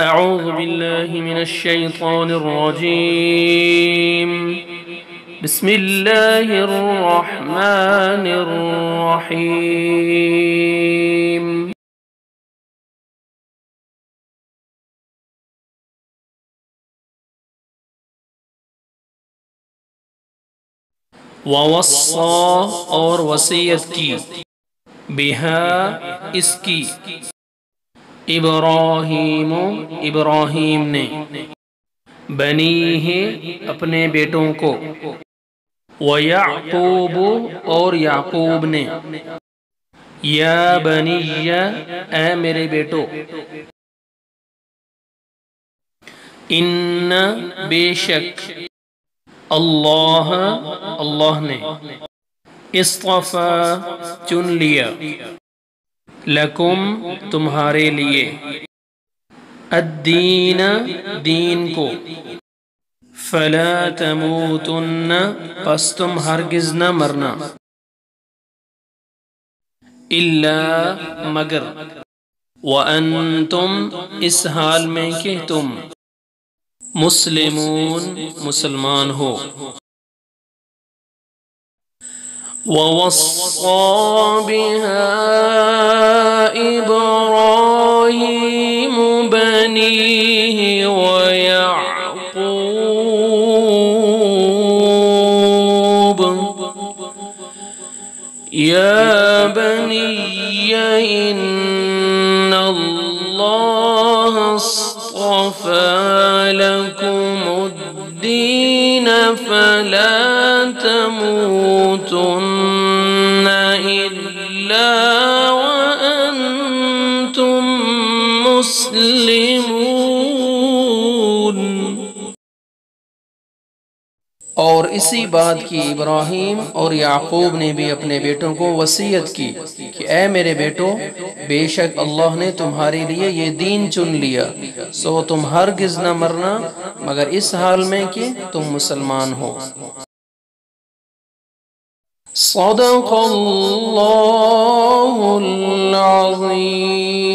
أعوذ بالله من الشيطان الرجيم. بسم الله الرحمن الرحيم. ووصى اور وصیت کی، بہا اس کی، ابراہیم ابراہیم نے، بنیہ اپنے بیٹوں کو، ویعقوب اور یعقوب نے، یا بنی اے میرے بیٹو، ان بے شک اللہ اللہ نے، اصطفیٰ چن لیا، لکم تمہارے لیے، الدین دین کو، فلا تموتن پس تم ہرگز نہ مرنا، الا مگر، وانتم اس حال میں کہ تم، مسلمون مسلمان ہو۔ وَوَصَّى بِهَا إِبْرَاهِيمُ بَنِيهِ وَيَعْقُوبُ يَا بَنِيَّ إِنَّ اللَّهَ اصْطَفَى لَكُمُ الدِّينَ فَلَا تَمُوتُنَّ إِلَّا وَأَنْتُمْ مُسْلِمُونَ۔ اور اسی بات کی ابراہیم اور یعقوب نے بھی اپنے بیٹوں کو وصیت کی کہ اے میرے بیٹو، بے شک اللہ نے تمہارے لیے یہ دین چن لیا، سو تم ہرگز نہ مرنا مگر اس حال میں کہ تم مسلمان ہو۔ صدق اللہ العظیم۔